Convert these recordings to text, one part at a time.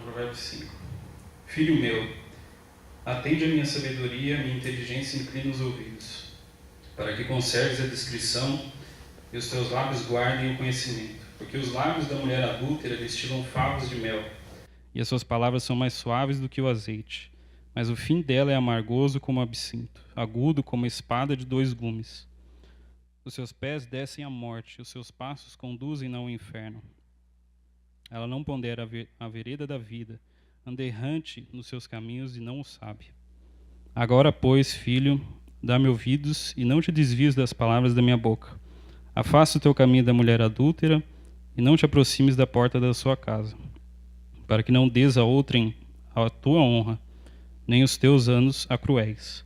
Provérbio 5. Filho meu, atende a minha sabedoria, a minha inteligência inclina os ouvidos, para que conserves a discrição e os teus lábios guardem o conhecimento. Porque os lábios da mulher adúltera destilam favos de mel, e as suas palavras são mais suaves do que o azeite. Mas o fim dela é amargoso como absinto, agudo como a espada de dois gumes. Os seus pés descem à morte, os seus passos conduzem-na ao inferno. Ela não pondera a vereda da vida, anda errante nos seus caminhos e não o sabe. Agora, pois, filho, dá-me ouvidos e não te desvies das palavras da minha boca. Afasta o teu caminho da mulher adúltera e não te aproximes da porta da sua casa, para que não dês a outrem a tua honra, nem os teus anos a cruéis,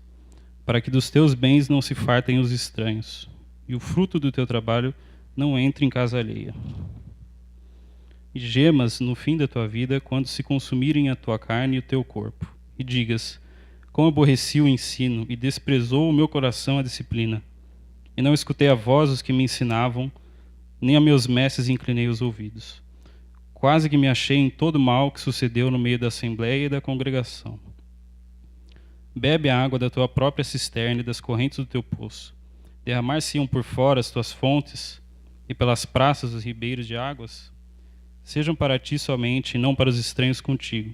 para que dos teus bens não se fartem os estranhos, e o fruto do teu trabalho não entre em casa alheia. E gemas no fim da tua vida, quando se consumirem a tua carne e o teu corpo, e digas: como aborreci o ensino, e desprezou o meu coração a disciplina. E não escutei a voz dos que me ensinavam, nem a meus mestres inclinei os ouvidos. Quase que me achei em todo mal que sucedeu no meio da assembleia e da congregação. Bebe a água da tua própria cisterna e das correntes do teu poço. Derramar-se-ão por fora as tuas fontes, e pelas praças os ribeiros de águas. Sejam para ti somente, e não para os estranhos contigo.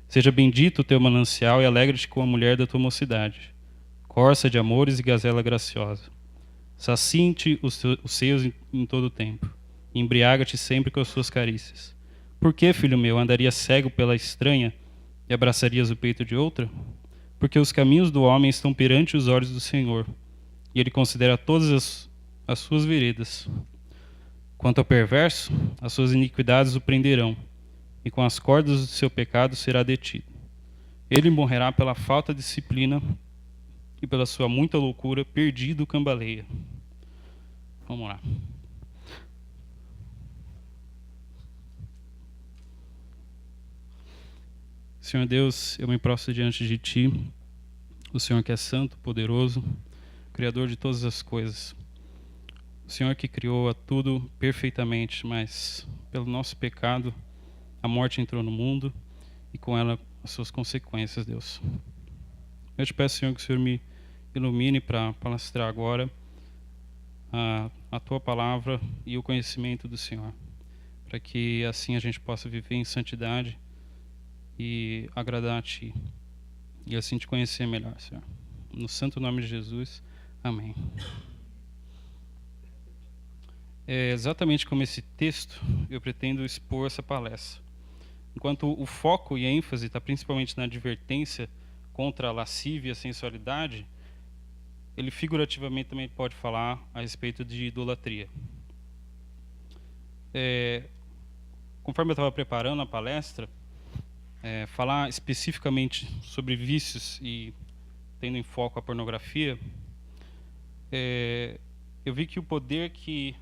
Seja bendito o teu manancial, e alegre-te com a mulher da tua mocidade, corça de amores e gazela graciosa. Saciem-te os seios em todo o tempo, e embriaga-te sempre com as suas carícias. Por que, filho meu, andarias cego pela estranha e abraçarias o peito de outra? Porque os caminhos do homem estão perante os olhos do Senhor, e ele considera todas as suas veredas. Quanto ao perverso, as suas iniquidades o prenderão, e com as cordas do seu pecado será detido. Ele morrerá pela falta de disciplina, e pela sua muita loucura, perdido cambaleia. Vamos lá. Senhor Deus, eu me prostro diante de Ti, o Senhor que é santo, poderoso, Criador de todas as coisas. O Senhor que criou a tudo perfeitamente, mas pelo nosso pecado, a morte entrou no mundo e com ela as suas consequências, Deus. Eu te peço, Senhor, que o Senhor me ilumine para palestrar agora a Tua palavra e o conhecimento do Senhor, para que assim a gente possa viver em santidade e agradar a Ti, e assim Te conhecer melhor, Senhor. No santo nome de Jesus, amém. É exatamente como esse texto eu pretendo expor essa palestra. Enquanto o foco e a ênfase está principalmente na advertência contra a lascívia e a sensualidade, ele figurativamente também pode falar a respeito de idolatria. Conforme eu estava preparando a palestra, falar especificamente sobre vícios e tendo em foco a pornografia, eu vi que o poder que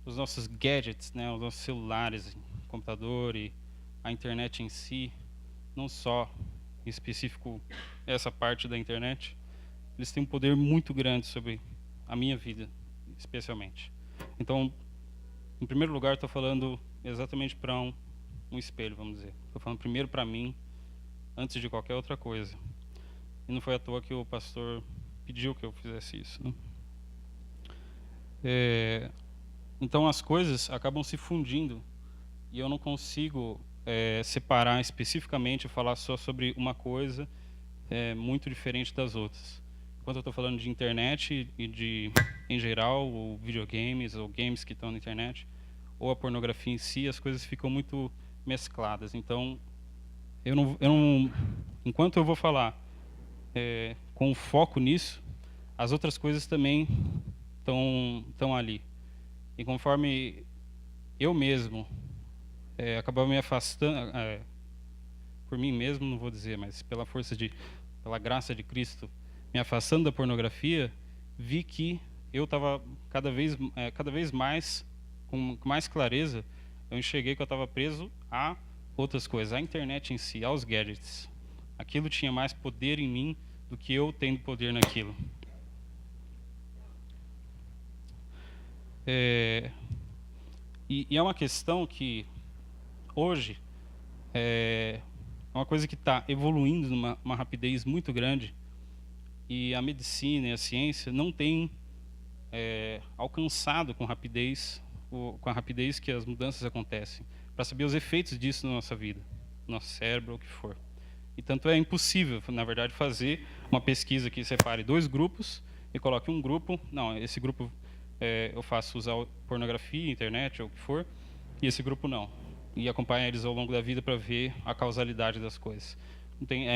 os nossos gadgets, né, os nossos celulares, computador e a internet em si, não só em específico essa parte da internet, eles têm um poder muito grande sobre a minha vida, especialmente. Então, em primeiro lugar, estou falando exatamente para um espelho, vamos dizer. Estou falando primeiro para mim, antes de qualquer outra coisa. E não foi à toa que o pastor pediu que eu fizesse isso, né? Então as coisas acabam se fundindo e eu não consigo separar especificamente e falar só sobre uma coisa muito diferente das outras. Enquanto eu estou falando de internet e de, em geral, ou videogames ou games que estão na internet, ou a pornografia em si, as coisas ficam muito mescladas. Então, enquanto eu vou falar com foco nisso, as outras coisas também estão ali. E conforme eu mesmo acabava me afastando, por mim mesmo, não vou dizer, mas pela pela graça de Cristo, me afastando da pornografia, vi que eu estava cada vez mais, com mais clareza, eu enxerguei que eu estava preso a outras coisas, à internet em si, aos gadgets. Aquilo tinha mais poder em mim do que eu tendo poder naquilo. E é uma questão que hoje é uma coisa que está evoluindo numa uma rapidez muito grande, e a medicina e a ciência não têm alcançado com a rapidez que as mudanças acontecem, para saber os efeitos disso na nossa vida, no nosso cérebro, o que for. E tanto é impossível, na verdade, fazer uma pesquisa que separe dois grupos e coloque um grupo, não, esse grupo eu faço usar pornografia, internet, ou o que for, e esse grupo não. E acompanhar eles ao longo da vida para ver a causalidade das coisas. Não tem,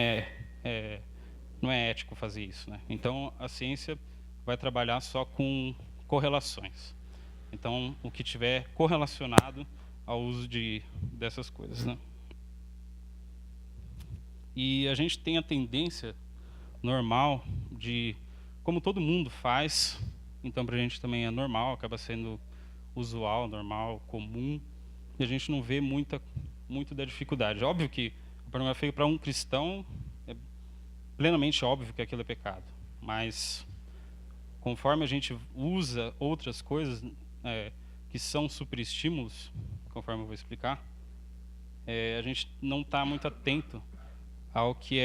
não é ético fazer isso, né? Então, a ciência vai trabalhar só com correlações. Então, o que tiver correlacionado ao uso dessas coisas, né? E a gente tem a tendência normal de, como todo mundo faz, então para a gente também é normal, acaba sendo usual, normal, comum, e a gente não vê muito da dificuldade. Óbvio que a pornografia para um cristão é plenamente óbvio que aquilo é pecado, mas conforme a gente usa outras coisas que são superestímulos, conforme eu vou explicar, a gente não está muito atento ao que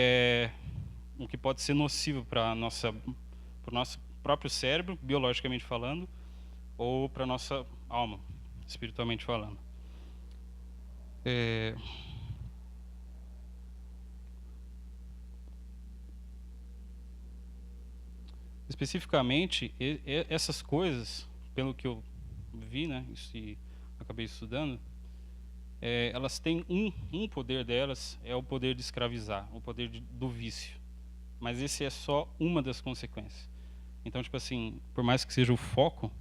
o que pode ser nocivo para o nosso próprio cérebro, biologicamente falando, ou para a nossa alma, espiritualmente falando. Especificamente, essas coisas, pelo que eu vi, né, e acabei estudando, elas têm um poder delas, é o poder de escravizar, o poder do vício. Mas esse é só uma das consequências. Então, tipo assim, por mais que seja o foco,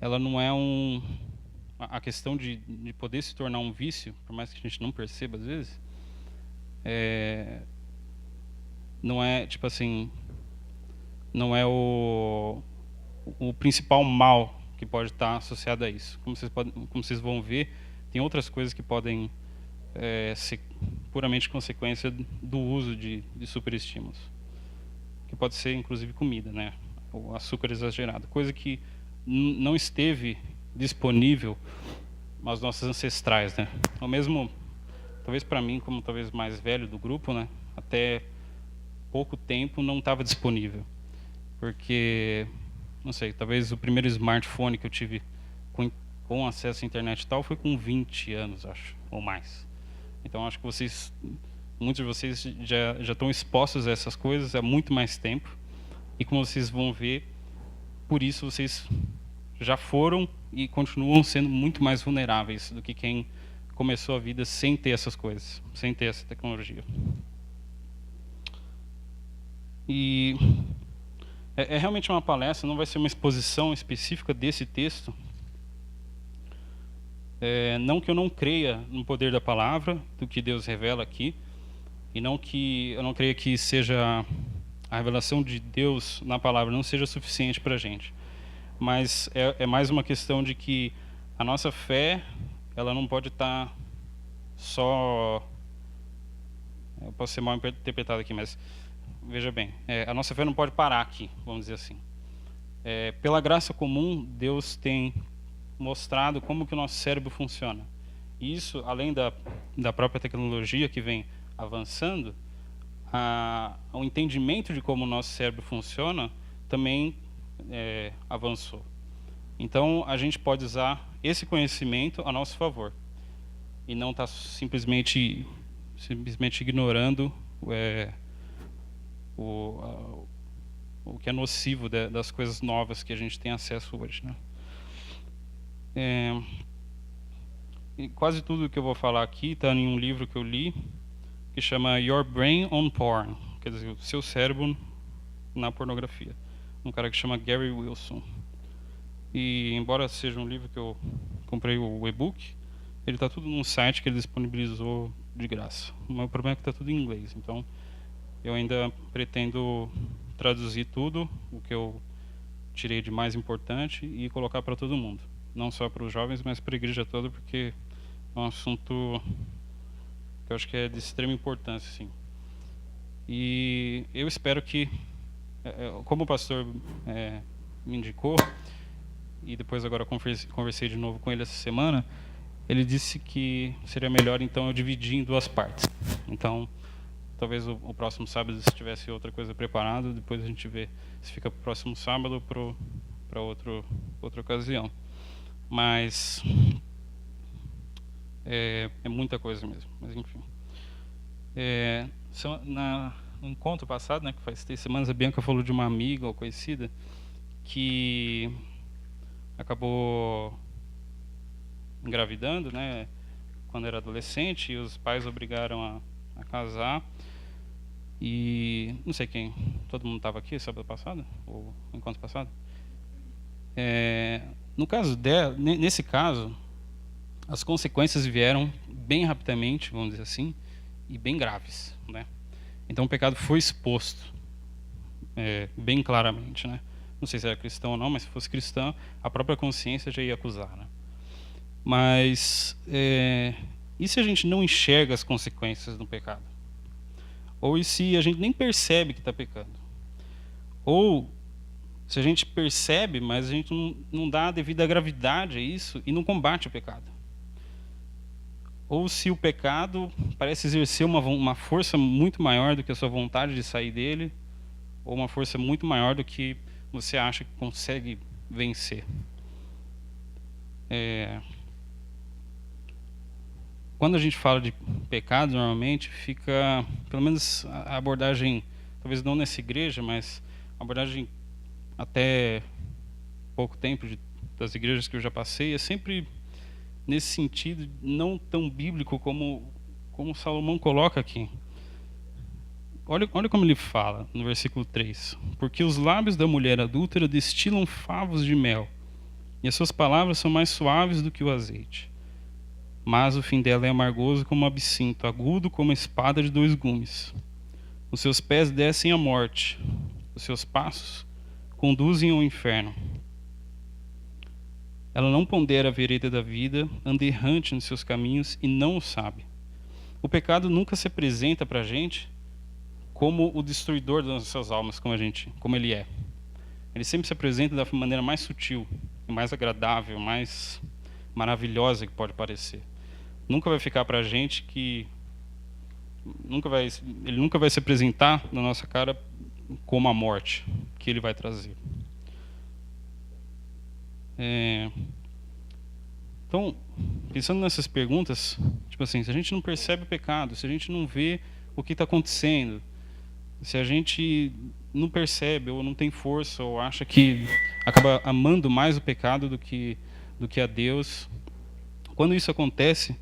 ela não é a questão de poder se tornar um vício, por mais que a gente não perceba às vezes, não é, tipo assim, não é o principal mal que pode estar associado a isso. Como vocês vão ver, tem outras coisas que podem ser puramente consequência do uso de superestímulos, que pode ser inclusive comida, né? O açúcar exagerado, coisa que não esteve disponível aos nossos ancestrais, né? Ou mesmo, talvez para mim, como talvez mais velho do grupo, né? Até pouco tempo não estava disponível, porque não sei, talvez o primeiro smartphone que eu tive com acesso à internet e tal foi com 20 anos, acho, ou mais. Então acho que muitos de vocês já estão expostos a essas coisas há muito mais tempo, e como vocês vão ver, por isso vocês já foram e continuam sendo muito mais vulneráveis do que quem começou a vida sem ter essas coisas, sem ter essa tecnologia. E é realmente uma palestra, não vai ser uma exposição específica desse texto. Não que eu não creia no poder da palavra, do que Deus revela aqui, e não que eu não creia que seja a revelação de Deus na palavra não seja suficiente para a gente. Mas é mais uma questão de que a nossa fé, ela não pode estar só... Eu posso ser mal interpretado aqui, mas veja bem, a nossa fé não pode parar aqui, vamos dizer assim. Pela graça comum, Deus tem mostrado como que o nosso cérebro funciona. E isso, além da própria tecnologia que vem avançando, o entendimento de como o nosso cérebro funciona também avançou. Então, a gente pode usar esse conhecimento a nosso favor e não estar simplesmente ignorando o que é nocivo das coisas novas que a gente tem acesso hoje, né? E quase tudo que eu vou falar aqui está em um livro que eu li que chama Your Brain on Porn, quer dizer, o seu cérebro na pornografia, um cara que chama Gary Wilson. E embora seja um livro que eu comprei o e-book, ele está tudo num site que ele disponibilizou de graça. O meu problema é que está tudo em inglês, então eu ainda pretendo traduzir tudo o que eu tirei de mais importante e colocar para todo mundo, não só para os jovens, mas para a igreja toda, porque é um assunto que eu acho que é de extrema importância, sim. E eu espero que, como o pastor me indicou, e depois agora conversei de novo com ele essa semana, ele disse que seria melhor então eu dividir em duas partes. Então, talvez o próximo sábado, se tivesse outra coisa preparada, depois a gente vê se fica para o próximo sábado ou para outra ocasião. Mas é muita coisa mesmo. Mas enfim. No encontro passado, né, que faz 3 semanas, a Bianca falou de uma amiga ou conhecida que acabou engravidando, né, quando era adolescente, e os pais obrigaram a casar. E não sei quem, todo mundo estava aqui sábado passado ou encontro passado. No caso dela, nesse caso, as consequências vieram bem rapidamente, vamos dizer assim, e bem graves, né? Então o pecado foi exposto bem claramente, né? Não sei se era cristão ou não, mas se fosse cristão, a própria consciência já ia acusar, né? Mas e se a gente não enxerga as consequências do pecado? Ou e se a gente nem percebe que está pecando? Ou se a gente percebe, mas a gente não dá a devida gravidade a isso e não combate o pecado? Ou se o pecado parece exercer uma força muito maior do que a sua vontade de sair dele, ou uma força muito maior do que você acha que consegue vencer. Quando a gente fala de pecado, normalmente fica, pelo menos a abordagem, talvez não nessa igreja, mas a abordagem até pouco tempo das igrejas que eu já passei, é sempre nesse sentido não tão bíblico como Salomão coloca aqui. Olha como ele fala no versículo 3. Porque os lábios da mulher adúltera destilam favos de mel, e as suas palavras são mais suaves do que o azeite. Mas o fim dela é amargoso como um absinto, agudo como a espada de 2 gumes. Os seus pés descem à morte, os seus passos conduzem ao inferno. Ela não pondera a vereda da vida, anda errante nos seus caminhos e não o sabe. O pecado nunca se apresenta para a gente como o destruidor das nossas almas, como ele é. Ele sempre se apresenta da maneira mais sutil, mais agradável, mais maravilhosa que pode parecer. Nunca vai ficar para a gente que ele nunca vai se apresentar na nossa cara como a morte que ele vai trazer. Então, pensando nessas perguntas, tipo assim, se a gente não percebe o pecado, se a gente não vê o que está acontecendo, se a gente não percebe ou não tem força ou acha que acaba amando mais o pecado do que a Deus, quando isso acontece,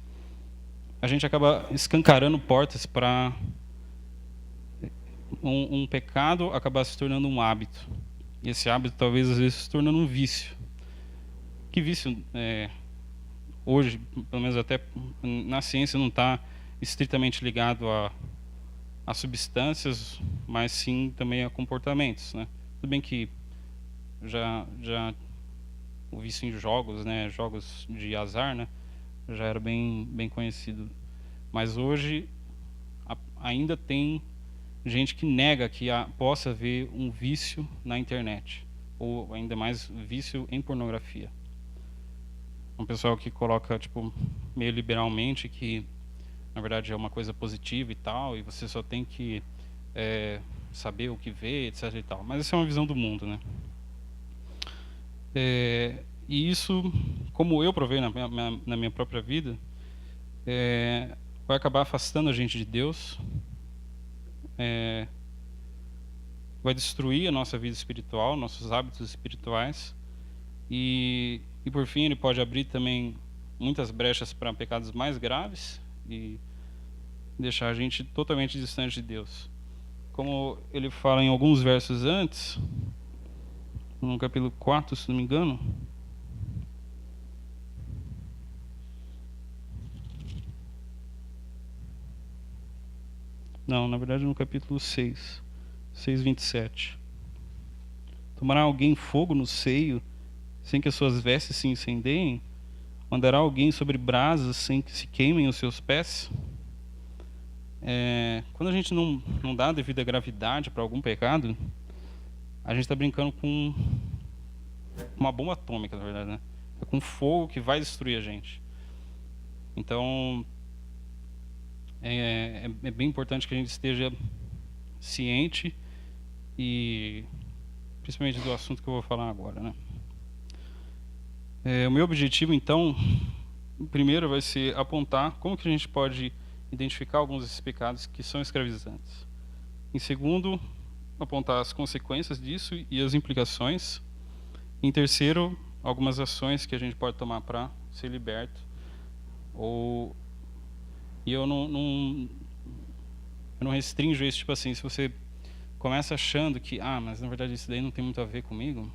a gente acaba escancarando portas para um pecado acabar se tornando um hábito. E esse hábito talvez às vezes se tornando um vício. Que vício, hoje, pelo menos até na ciência, não está estritamente ligado a substâncias, mas sim também a comportamentos, né? Tudo bem que já o vício em jogos, né, jogos de azar, né, já era bem conhecido. Mas hoje ainda tem gente que nega que possa haver um vício na internet, ou ainda mais vício em pornografia. Um pessoal que coloca tipo meio liberalmente que na verdade é uma coisa positiva e tal, e você só tem que saber o que vê, etc e tal. Mas essa é uma visão do mundo, né? E isso, como eu provei na minha própria vida, vai acabar afastando a gente de Deus, vai destruir a nossa vida espiritual, nossos hábitos espirituais, e por fim ele pode abrir também muitas brechas para pecados mais graves e deixar a gente totalmente distante de Deus. Como ele fala em alguns versos antes, no capítulo 4, se não me engano, não, na verdade no capítulo 6:27. Tomará alguém fogo no seio, sem que as suas vestes se incendiem? Mandará alguém sobre brasas, sem que se queimem os seus pés? Quando a gente não dá a devida gravidade para algum pecado, a gente está brincando com uma bomba atômica, na verdade, né? É com fogo que vai destruir a gente. Então, é bem importante que a gente esteja ciente e principalmente do assunto que eu vou falar agora, né? O meu objetivo, então, primeiro vai ser apontar como que a gente pode identificar alguns desses pecados que são escravizantes. Em segundo, apontar as consequências disso e as implicações. Em terceiro, algumas ações que a gente pode tomar para ser liberto. E eu não restringo isso, tipo assim, se você começa achando que, mas na verdade isso daí não tem muito a ver comigo.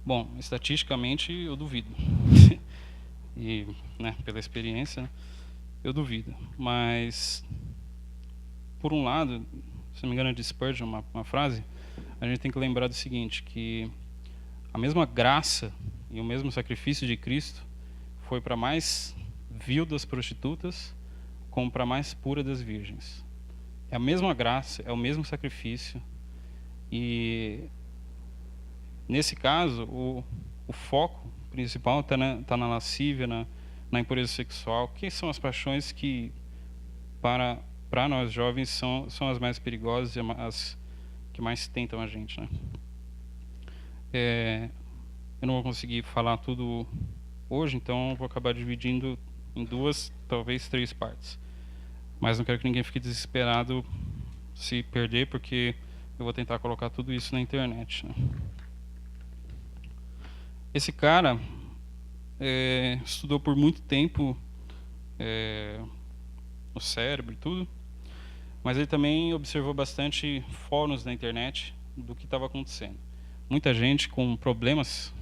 Bom, estatisticamente eu duvido. E, né, pela experiência, eu duvido. Mas, por um lado, se não me engano é de Spurgeon, uma frase, a gente tem que lembrar do seguinte, que a mesma graça e o mesmo sacrifício de Cristo foi para mais vil das prostitutas como para mais pura das virgens. É a mesma graça, é o mesmo sacrifício. E nesse caso, o foco principal está na lascívia, na impureza sexual, que são as paixões que, para nós jovens, são as mais perigosas e as que mais tentam a gente, né? Eu não vou conseguir falar tudo hoje, então vou acabar dividindo em 2, talvez 3 partes. Mas não quero que ninguém fique desesperado se perder, porque eu vou tentar colocar tudo isso na internet, né? Esse cara estudou por muito tempo o cérebro e tudo, mas ele também observou bastante fóruns na internet do que estava acontecendo. Muita gente com problemas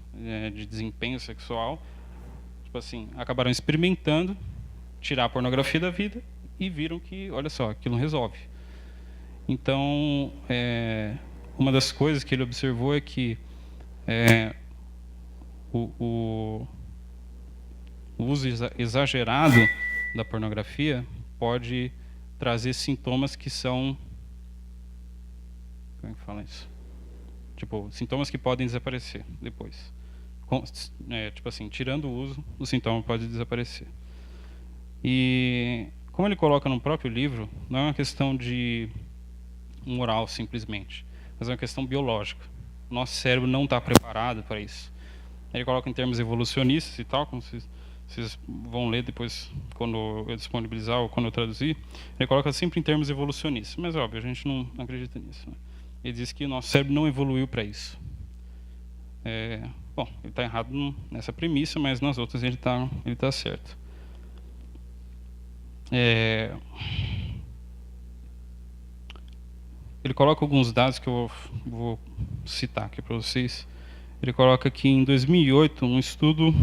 de desempenho sexual, tipo assim, acabaram experimentando tirar a pornografia da vida e viram que, olha só, aquilo não resolve. Então, uma das coisas que ele observou é que o uso exagerado da pornografia pode trazer sintomas que são... Como é que fala isso? Tipo, sintomas que podem desaparecer depois. Tipo assim, tirando o uso, o sintoma pode desaparecer. E, como ele coloca no próprio livro, não é uma questão de moral simplesmente, mas é uma questão biológica. O nosso cérebro não está preparado para isso. Ele coloca em termos evolucionistas e tal, como vocês vão ler depois quando eu disponibilizar ou quando eu traduzir. Ele coloca sempre em termos evolucionistas, mas óbvio, a gente não acredita nisso, né? Ele diz que o nosso cérebro não evoluiu para isso. Bom, ele está errado nessa premissa, mas nas outras ele tá certo. Ele coloca alguns dados que eu vou citar aqui para vocês. Ele coloca que em 2008, um estudo...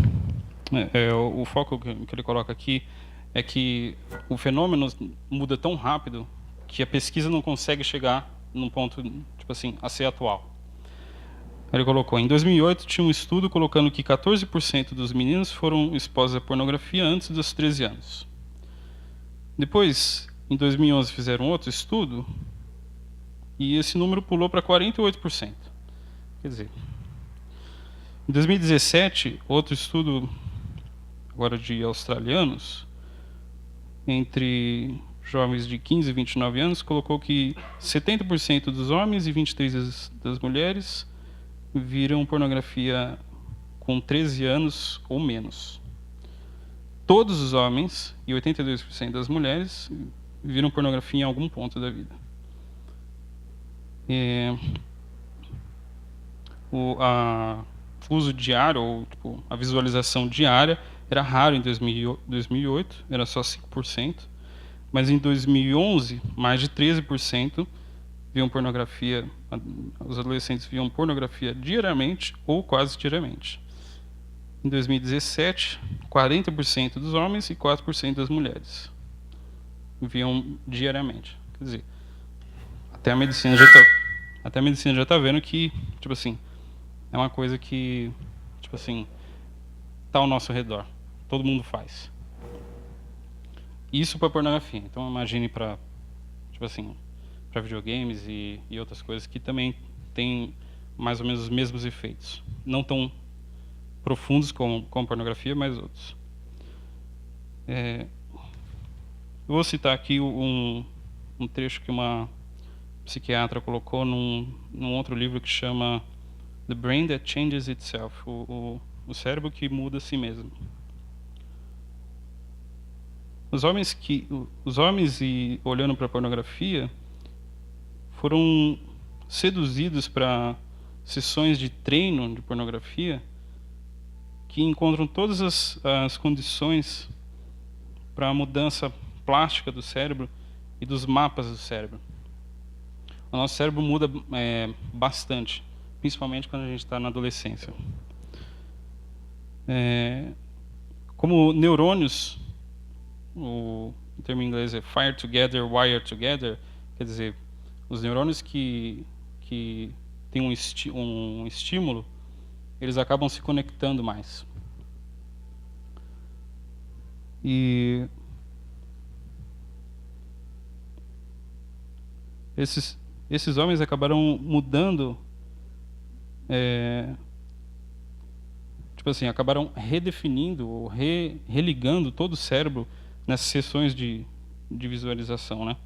o foco que ele coloca aqui é que o fenômeno muda tão rápido que a pesquisa não consegue chegar num ponto, tipo assim, a ser atual. Ele colocou, em 2008 tinha um estudo colocando que 14% dos meninos foram expostos à pornografia antes dos 13 anos. Depois, em 2011, fizeram outro estudo e esse número pulou para 48%. Quer dizer, em 2017, outro estudo, agora de australianos, entre jovens de 15 e 29 anos, colocou que 70% dos homens e 23% das mulheres viram pornografia com 13 anos ou menos. Todos os homens e 82% das mulheres viram pornografia em algum ponto da vida. O uso diário, ou tipo, a visualização diária, era raro em 2008, era só 5%, mas em 2011, mais de 13% viam pornografia, os adolescentes viam pornografia diariamente ou quase diariamente. Em 2017, 40% dos homens e 4% das mulheres viam diariamente. Quer dizer, até a medicina já está vendo que, tipo assim, é uma coisa que, tipo assim, está ao nosso redor. Todo mundo faz. Isso para pornografia. Então imagine para, tipo assim, para videogames e outras coisas que também têm mais ou menos os mesmos efeitos. Não tão profundos como pornografia, mas outros. Eu vou citar aqui um trecho que uma psiquiatra colocou num outro livro que chama The Brain That Changes Itself, o cérebro que muda a si mesmo. Os homens e olhando para a pornografia foram seduzidos para sessões de treino de pornografia que encontram todas as condições para a mudança plástica do cérebro e dos mapas do cérebro. O nosso cérebro muda bastante, principalmente quando a gente está na adolescência. Como neurônios, o termo em inglês é fire together, wire together, quer dizer, os neurônios que têm um estímulo, eles acabam se conectando mais. E esses homens acabaram mudando, acabaram redefinindo ou religando todo o cérebro nessas sessões de visualização, né?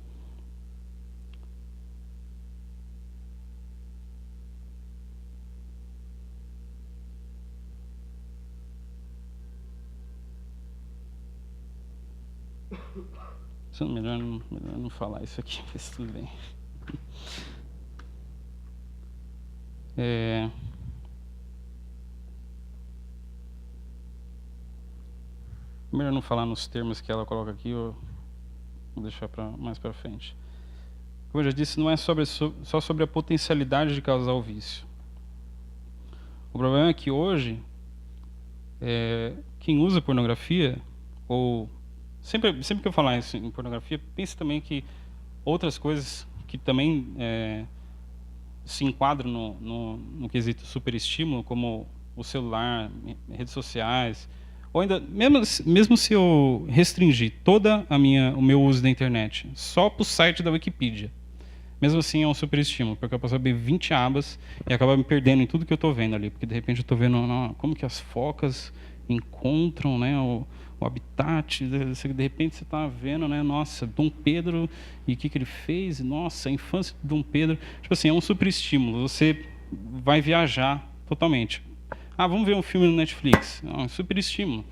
Melhor não falar isso aqui, mas tudo bem. Melhor não falar nos termos que ela coloca aqui, ou vou deixar mais para frente. Como eu já disse, não é só sobre a potencialidade de causar o vício. O problema é que hoje, quem usa pornografia, ou sempre que eu falar isso em pornografia, pense também que outras coisas que também se enquadram no quesito superestímulo, como o celular, redes sociais, ou ainda, mesmo se eu restringir o meu uso da internet só para o site da Wikipedia, mesmo assim é um superestímulo, porque eu posso abrir 20 abas e acabar me perdendo em tudo que eu estou vendo ali, porque de repente eu estou vendo como que as focas encontram, né, o habitat, de repente você está vendo, né, nossa, Dom Pedro, e o que ele fez, nossa, a infância de Dom Pedro, tipo assim, é um superestímulo, você vai viajar totalmente. Vamos ver um filme no Netflix, é um superestímulo,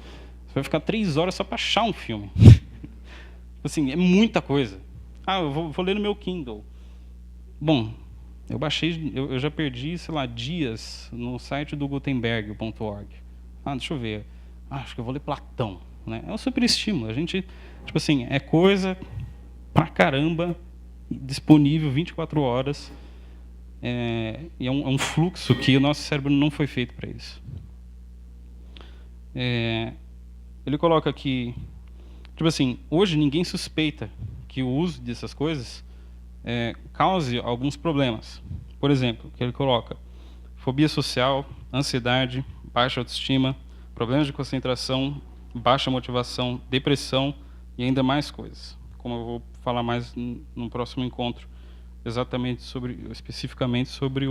você vai ficar 3 horas só para achar um filme. Assim, é muita coisa. Eu vou ler no meu Kindle. Bom, eu já perdi, sei lá, dias no site do Gutenberg.org. Deixa eu ver. Acho que eu vou ler Platão, né? É um superestímulo. A gente, tipo assim, é coisa pra caramba disponível 24 horas. E é um fluxo que o nosso cérebro não foi feito para isso. Ele coloca aqui, tipo assim, hoje ninguém suspeita que o uso dessas coisas cause alguns problemas. Por exemplo, que ele coloca fobia social, ansiedade, baixa autoestima, problemas de concentração, baixa motivação, depressão e ainda mais coisas. Como eu vou falar mais no próximo encontro, especificamente sobre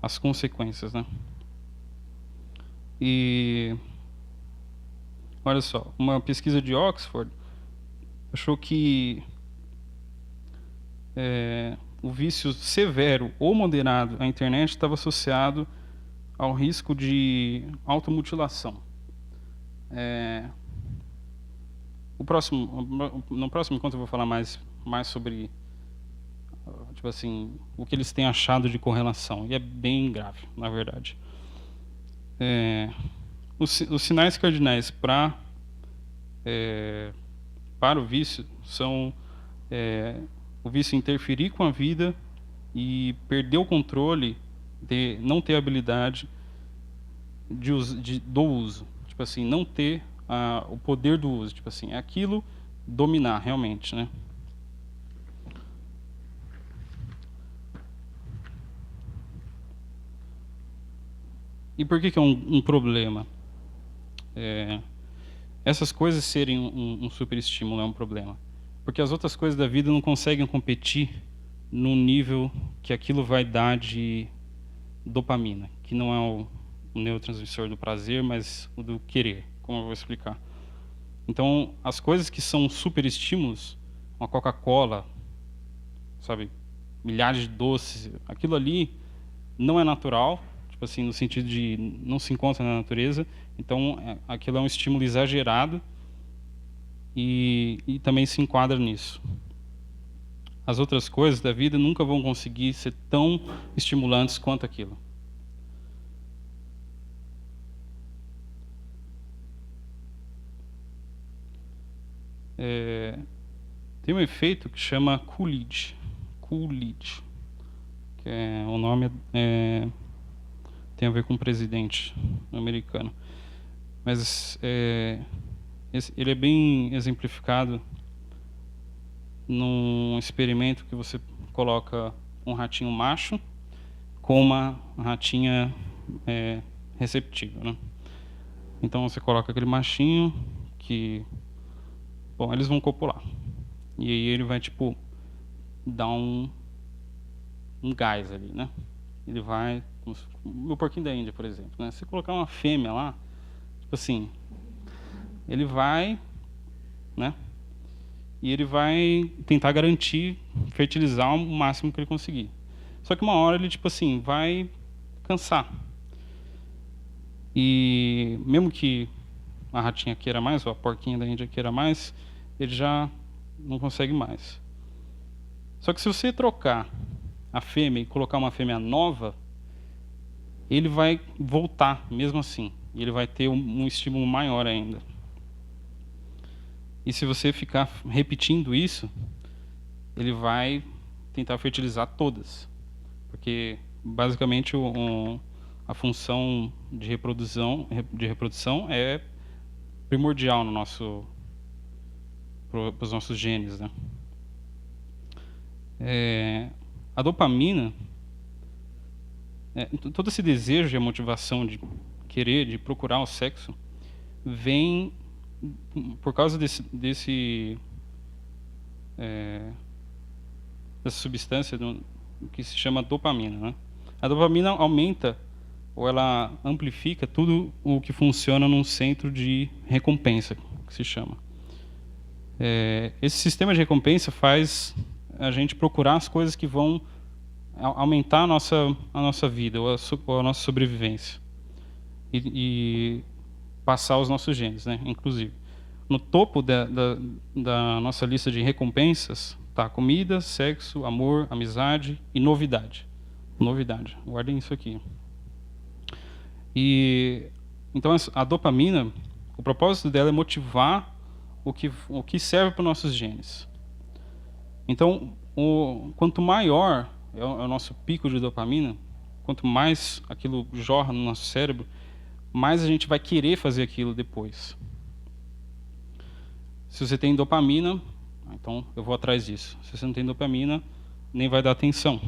as consequências, né? E olha só, uma pesquisa de Oxford achou que o vício severo ou moderado à internet estava associado ao risco de automutilação. No próximo encontro eu vou falar mais sobre, tipo assim, o que eles têm achado de correlação, e é bem grave, na verdade. Os sinais cardinais para o vício são o vício interferir com a vida e perder o controle, de não ter habilidade do uso, tipo assim, não ter o poder do uso, tipo assim, é aquilo dominar realmente, né? E por que é um problema? Essas coisas serem um superestímulo é um problema, porque as outras coisas da vida não conseguem competir no nível que aquilo vai dar de dopamina, que não é o neurotransmissor do prazer, mas o do querer, como eu vou explicar. Então, as coisas que são super estímulos, uma Coca-Cola, sabe, milhares de doces, aquilo ali não é natural, tipo assim, no sentido de não se encontra na natureza. Então, aquilo é um estímulo exagerado e também se enquadra nisso. As outras coisas da vida nunca vão conseguir ser tão estimulantes quanto aquilo. Tem um efeito que chama Coolidge. Coolidge, que o nome tem a ver com um presidente americano. Mas ele é bem exemplificado num experimento que você coloca um ratinho macho com uma ratinha receptiva, né? Então você coloca aquele machinho que, bom, eles vão copular. E aí ele vai, tipo, dar um gás ali, né? Ele vai, o meu porquinho da Índia, por exemplo, né? Se colocar uma fêmea lá, tipo assim, ele vai, né? E ele vai tentar garantir fertilizar o máximo que ele conseguir. Só que uma hora ele, tipo assim, vai cansar. E mesmo que a ratinha queira mais, ou a porquinha da Índia queira mais, ele já não consegue mais. Só que se você trocar a fêmea e colocar uma fêmea nova, ele vai voltar mesmo assim. E ele vai ter um estímulo maior ainda. E se você ficar repetindo isso, ele vai tentar fertilizar todas. Porque, basicamente, a função de reprodução é primordial no para os nossos genes, né? A dopamina, todo esse desejo e a motivação de querer, de procurar o sexo, vem por causa dessa substância que se chama dopamina, né? A dopamina aumenta ou ela amplifica tudo o que funciona num centro de recompensa, que se chama. Esse sistema de recompensa faz a gente procurar as coisas que vão aumentar a nossa vida ou a nossa sobrevivência e passar os nossos genes, né? Inclusive, no topo da nossa lista de recompensas tá comida, sexo, amor, amizade e novidade. Novidade. Guardem isso aqui. E então a dopamina, o propósito dela é motivar o que serve para os nossos genes. Então, quanto maior é o nosso pico de dopamina, quanto mais aquilo jorra no nosso cérebro, mais a gente vai querer fazer aquilo depois. Se você tem dopamina, então eu vou atrás disso. Se você não tem dopamina, nem vai dar atenção.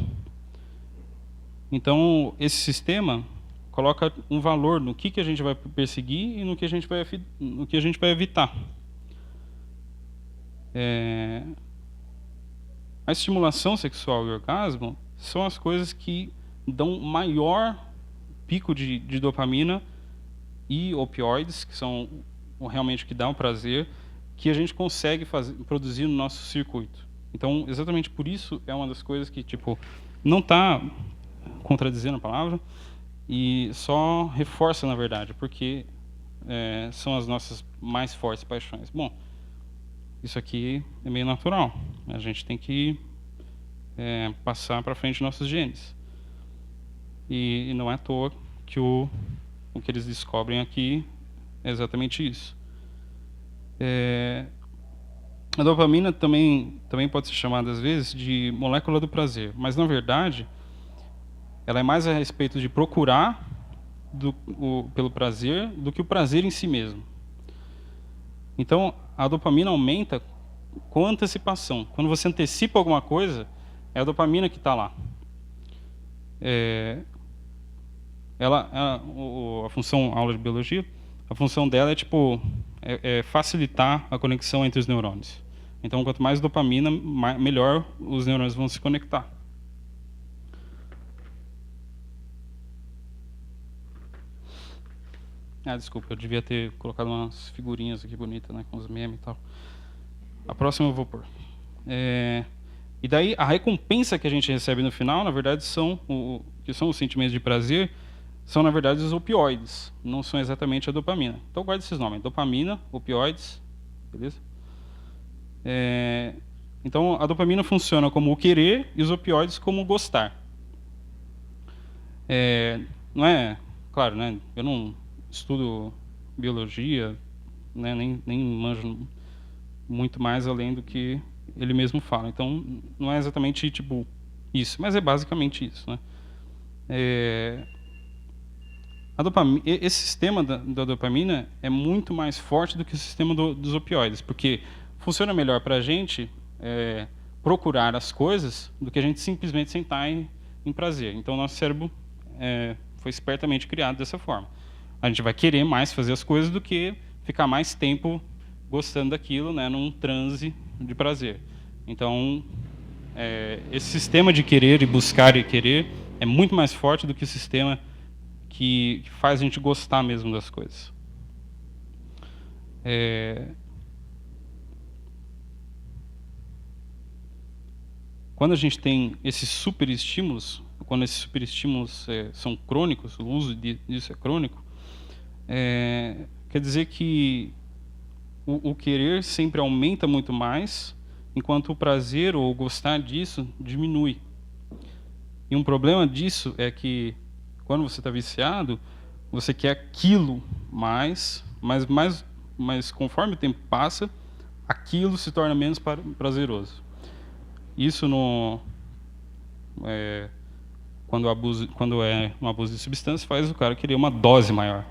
Então, esse sistema coloca um valor no que a gente vai perseguir e no que a gente vai evitar. A estimulação sexual e o orgasmo são as coisas que dão maior pico de dopamina e opioides, que são realmente o que dá um prazer, que a gente consegue produzir no nosso circuito. Então, exatamente por isso é uma das coisas que, tipo, não está contradizendo a palavra e só reforça, na verdade, porque são as nossas mais fortes paixões. Bom, isso aqui é meio natural. A gente tem que passar para frente nossos genes. E não é à toa que o que eles descobrem aqui é exatamente isso. A dopamina também pode ser chamada, às vezes, de molécula do prazer. Mas, na verdade, ela é mais a respeito de procurar pelo prazer do que o prazer em si mesmo. Então, a dopamina aumenta com antecipação. Quando você antecipa alguma coisa, é a dopamina que está lá. A função, aula de biologia, a função dela é tipo facilitar a conexão entre os neurônios. Então, quanto mais dopamina, melhor os neurônios vão se conectar. Ah, desculpa, eu devia ter colocado umas figurinhas aqui bonitas, né, com os memes e tal. A próxima eu vou pôr. E daí a recompensa que a gente recebe no final, na verdade, que são os sentimentos de prazer, são na verdade os opioides, não são exatamente a dopamina. Então guarda esses nomes: dopamina, opioides, beleza? Então a dopamina funciona como o querer e os opioides como o gostar. Não é, claro, né? Eu não estudo biologia, né? Nem manjo muito mais além do que ele mesmo fala. Então não é exatamente tipo isso, mas é basicamente isso, né? Esse sistema da dopamina é muito mais forte do que o sistema dos opioides, porque funciona melhor para a gente procurar as coisas do que a gente simplesmente sentar em prazer. Então, nosso cérebro foi espertamente criado dessa forma. A gente vai querer mais fazer as coisas do que ficar mais tempo gostando daquilo, né, num transe de prazer. Então, esse sistema de querer e buscar e querer é muito mais forte do que o sistema que faz a gente gostar mesmo das coisas. Quando a gente tem esses superestímulos, quando esses superestímulos são crônicos, o uso disso é crônico, quer dizer que o querer sempre aumenta muito mais, enquanto o prazer ou gostar disso diminui. E um problema disso é que quando você está viciado, você quer aquilo mais, mas conforme o tempo passa, aquilo se torna menos prazeroso. Isso quando é um abuso de substância, faz o cara querer uma dose maior.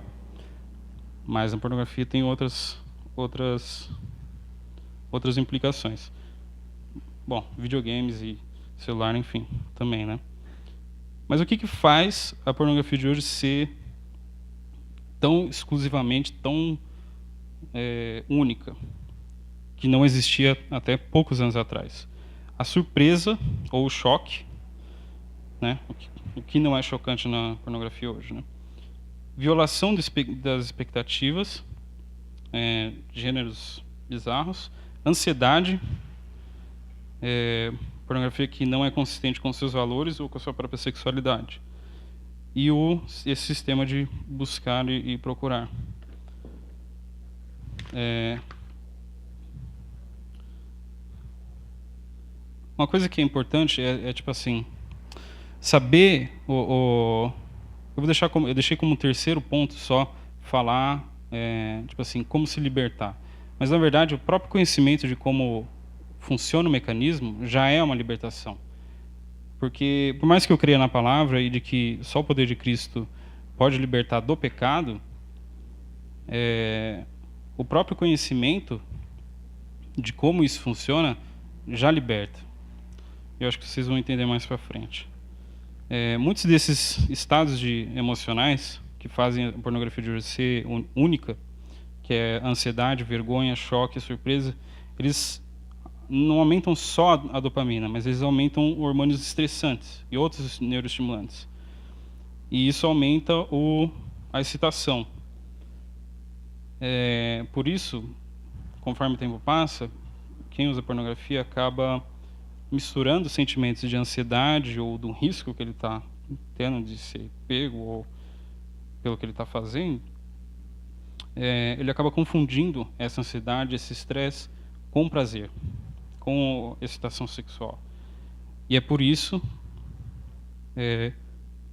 Mas a pornografia tem outras implicações. Bom, videogames e celular, enfim, também, né? Mas o que faz a pornografia de hoje ser tão exclusivamente, tão única, que não existia até poucos anos atrás? A surpresa ou o choque, né? O que não é chocante na pornografia hoje, né? Violação das expectativas, gêneros bizarros, ansiedade, pornografia que não é consistente com seus valores ou com a sua própria sexualidade, e esse sistema de buscar e procurar. Uma coisa que é importante é tipo assim, saber eu deixei como terceiro ponto só falar tipo assim, como se libertar. Mas na verdade o próprio conhecimento de como funciona o mecanismo já é uma libertação. Porque por mais que eu creia na palavra e de que só o poder de Cristo pode libertar do pecado, o próprio conhecimento de como isso funciona já liberta. Eu acho que vocês vão entender mais para frente. Muitos desses estados emocionais que fazem a pornografia de hoje ser única, que é ansiedade, vergonha, choque, surpresa, eles não aumentam só a dopamina, mas eles aumentam hormônios estressantes e outros neuroestimulantes. E isso aumenta a excitação. Por isso, conforme o tempo passa, quem usa pornografia acaba misturando sentimentos de ansiedade ou do risco que ele está tendo de ser pego ou pelo que ele está fazendo, ele acaba confundindo essa ansiedade, esse estresse com prazer, com excitação sexual. E é por isso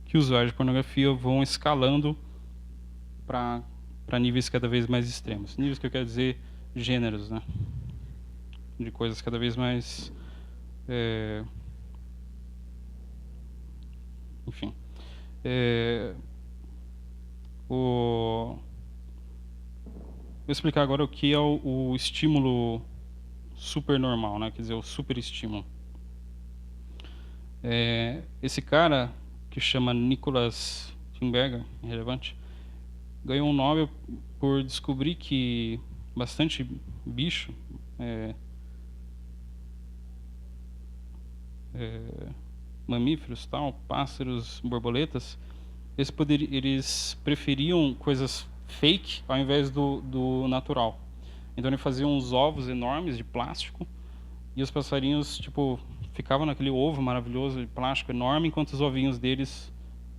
que usuários de pornografia vão escalando para níveis cada vez mais extremos. Níveis que eu quero dizer gêneros, né? De coisas cada vez mais... enfim. Vou explicar agora o que é o estímulo supernormal, né? Quer dizer, o superestímulo. Esse cara, que chama Nicholas Tinbergen, irrelevante, ganhou um Nobel por descobrir que bastante bicho, mamíferos, tal, pássaros, borboletas, eles preferiam coisas fake ao invés do natural. Então ele fazia uns ovos enormes de plástico e os passarinhos, tipo, ficavam naquele ovo maravilhoso de plástico enorme, enquanto os ovinhos deles,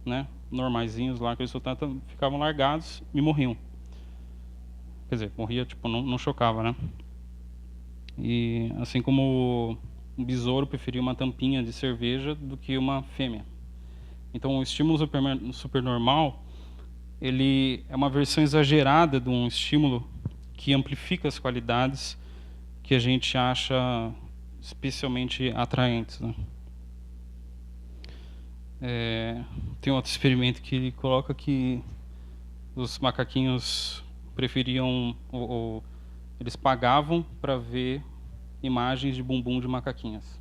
né, normaizinhos lá que eles soltavam, ficavam largados e morriam. Quer dizer, morria, tipo, não chocava, né? E assim como o besouro preferia uma tampinha de cerveja do que uma fêmea. Então o estímulo supernormal, ele é uma versão exagerada de um estímulo que amplifica as qualidades que a gente acha especialmente atraentes, né? Tem outro experimento que ele coloca que os macaquinhos preferiam ou eles pagavam para ver imagens de bumbum de macaquinhas.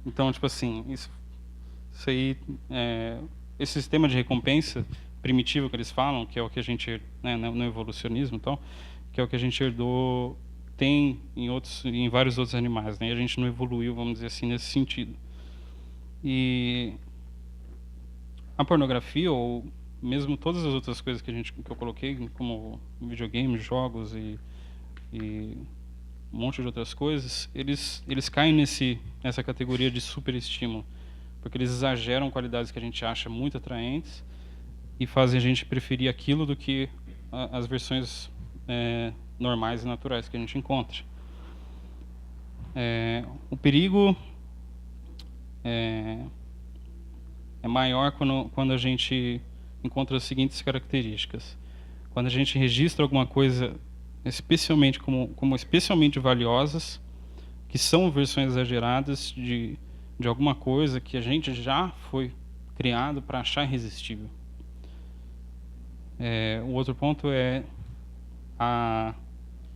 Então, tipo assim, isso aí, esse sistema de recompensa primitivo que eles falam, que é o que a gente, né, no evolucionismo, então, que é o que a gente herdou, tem em vários outros animais, né? E a gente não evoluiu, vamos dizer assim, nesse sentido. E a pornografia, ou mesmo todas as outras coisas que eu coloquei, como videogames, jogos e um monte de outras coisas, eles caem nessa categoria de superestímulo, porque eles exageram qualidades que a gente acha muito atraentes e fazem a gente preferir aquilo do que as versões normais e naturais que a gente encontra. O perigo é maior quando a gente encontra as seguintes características. Quando a gente registra alguma coisa especialmente como especialmente valiosas, que são versões exageradas de alguma coisa que a gente já foi criado para achar irresistível. O outro ponto é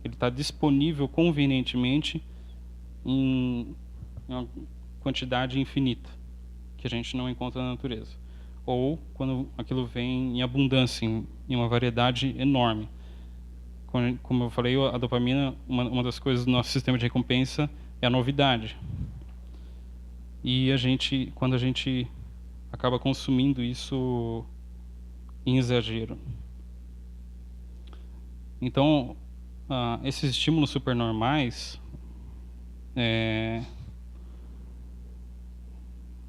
ele está disponível convenientemente em uma quantidade infinita que a gente não encontra na natureza, ou quando aquilo vem em abundância, em uma variedade enorme. Como eu falei, a dopamina, uma das coisas do nosso sistema de recompensa é a novidade. E quando a gente acaba consumindo isso em exagero. Então, esses estímulos supernormais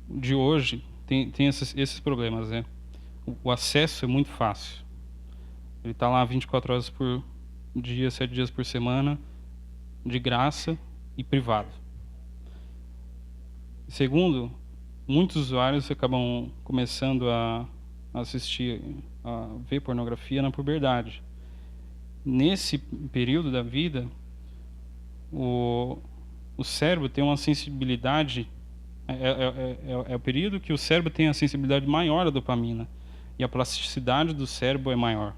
de hoje tem esses problemas, né? O acesso é muito fácil. Ele está lá 24 horas por dia, 7 dias por semana, de graça e privado. Segundo, muitos usuários acabam começando a ver pornografia na puberdade. Nesse período da vida, o cérebro tem uma sensibilidade, é o período que o cérebro tem a sensibilidade maior à dopamina e a plasticidade do cérebro é maior.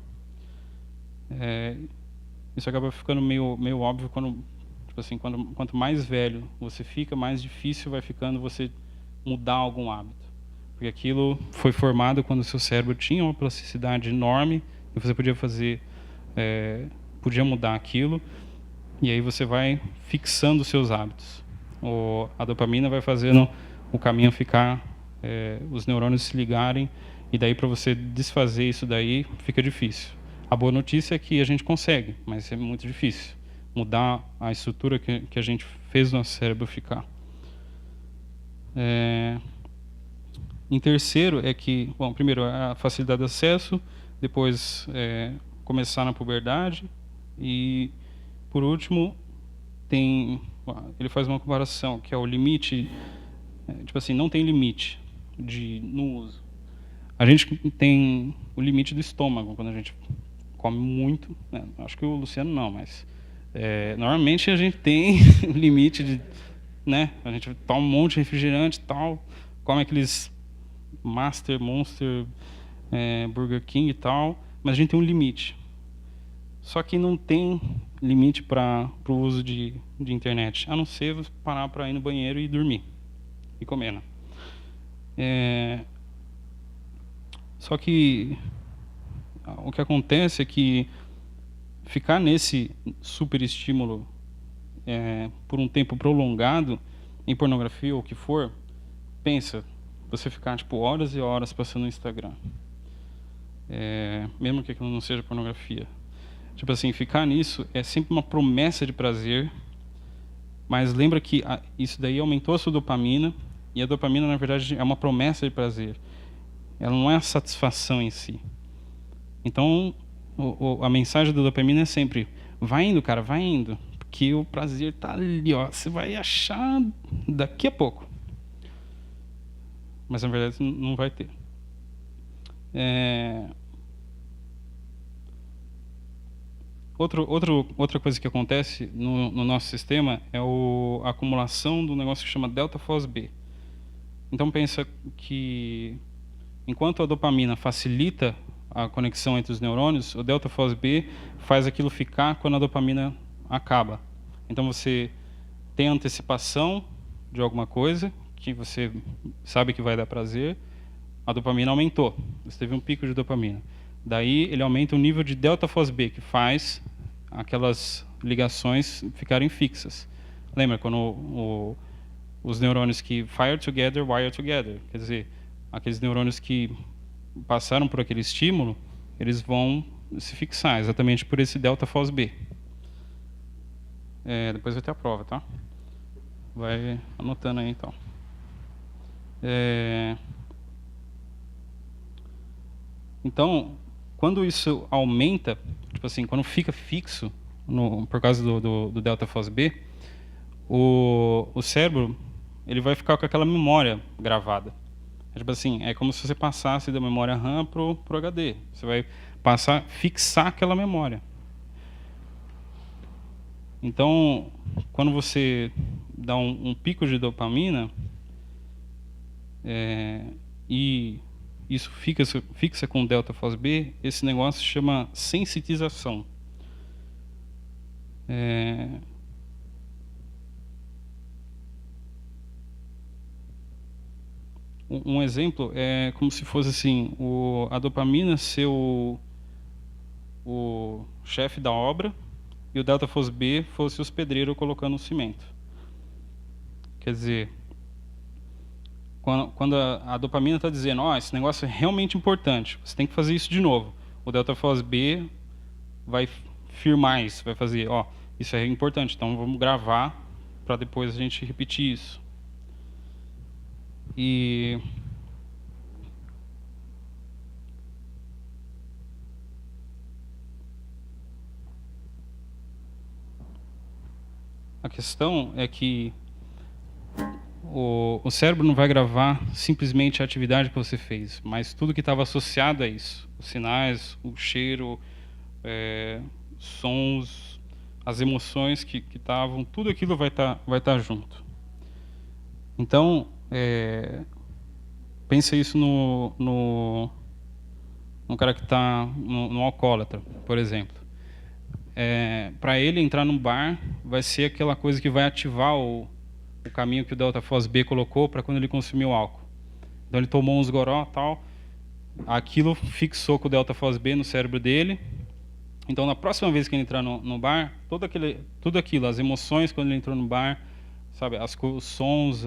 Isso acaba ficando meio óbvio quanto mais velho você fica, mais difícil vai ficando você mudar algum hábito. Porque aquilo foi formado quando o seu cérebro tinha uma plasticidade enorme e você podia mudar aquilo, e aí você vai fixando os seus hábitos. A dopamina vai fazendo o caminho ficar, os neurônios se ligarem, e daí para você desfazer isso daí fica difícil. A boa notícia é que a gente consegue, mas é muito difícil mudar a estrutura que a gente fez o nosso cérebro ficar. Em terceiro é que, bom, primeiro a facilidade de acesso, depois começar na puberdade e, por último, ele faz uma comparação que é o limite, tipo assim, não tem limite no uso. A gente tem o limite do estômago quando a gente come muito, né? Acho que o Luciano não, mas normalmente a gente tem o limite de, né? A gente toma um monte de refrigerante e tal, come aqueles Monster, Burger King e tal, mas a gente tem um limite. Só que não tem limite para o uso de internet, a não ser você parar para ir no banheiro e dormir e comer, né? Só que o que acontece é que ficar nesse superestímulo por um tempo prolongado em pornografia ou o que for, pensa, você ficar tipo horas e horas passando no Instagram. mesmo que aquilo não seja pornografia. Tipo assim, ficar nisso é sempre uma promessa de prazer, mas lembra que isso daí aumentou a sua dopamina, e a dopamina, na verdade, é uma promessa de prazer. Ela não é a satisfação em si. Então, a mensagem da dopamina é sempre: vai indo, cara, vai indo, porque o prazer tá ali, ó. Você vai achar daqui a pouco. Mas, na verdade, não vai ter. Outra coisa que acontece no nosso sistema é a acumulação do negócio que chama delta FOSB. Então pensa que enquanto a dopamina facilita a conexão entre os neurônios, o delta FOSB faz aquilo ficar quando a dopamina acaba. Então você tem antecipação de alguma coisa que você sabe que vai dar prazer, a dopamina aumentou, você teve um pico de dopamina. Daí ele aumenta o nível de delta FOSB, que faz aquelas ligações ficarem fixas. Lembra quando os neurônios que fire together, wire together? Quer dizer, aqueles neurônios que passaram por aquele estímulo, eles vão se fixar, exatamente por esse delta FOSB. Depois vai ter a prova, tá? Vai anotando aí, então. Então, quando isso aumenta, tipo assim, quando fica fixo por causa do delta FOSB, o cérebro ele vai ficar com aquela memória gravada. Tipo assim, é como se você passasse da memória RAM pro HD. Você vai fixar aquela memória. Então, quando você dá um pico de dopamina, e isso fixa com delta FOSB, esse negócio se chama sensitização. Um exemplo é como se fosse assim, a dopamina ser o chefe da obra e o delta FOSB fosse os pedreiros colocando o cimento. Quer dizer, quando a dopamina está dizendo, esse negócio é realmente importante, você tem que fazer isso de novo, o delta FOSB vai firmar isso, vai fazer, isso é importante, então vamos gravar para depois a gente repetir isso. E a questão é que o cérebro não vai gravar simplesmente a atividade que você fez, mas tudo que estava associado a isso. Os sinais, o cheiro, sons, as emoções que estavam, tudo aquilo vai tá junto. Então, pensa isso no cara que está no alcoólatra, por exemplo. Para ele entrar num bar, vai ser aquela coisa que vai ativar o caminho que o delta FOSB colocou para quando ele consumiu álcool. Então ele tomou uns goró, tal, aquilo fixou com o delta FOSB no cérebro dele. Então na próxima vez que ele entrar no bar, tudo aquilo, as emoções quando ele entrou no bar, sabe, os sons,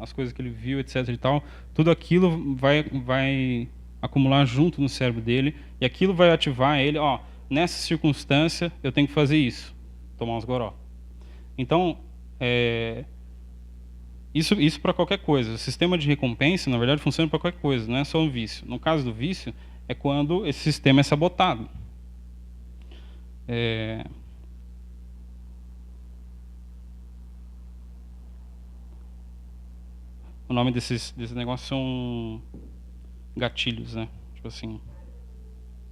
as coisas que ele viu, etc e tal, tudo aquilo vai acumular junto no cérebro dele, e aquilo vai ativar ele, nessa circunstância eu tenho que fazer isso, tomar uns goró. Então, isso para qualquer coisa. O sistema de recompensa, na verdade, funciona para qualquer coisa, não é só um vício. No caso do vício, é quando esse sistema é sabotado. O nome desses negócios são gatilhos, né? Tipo assim,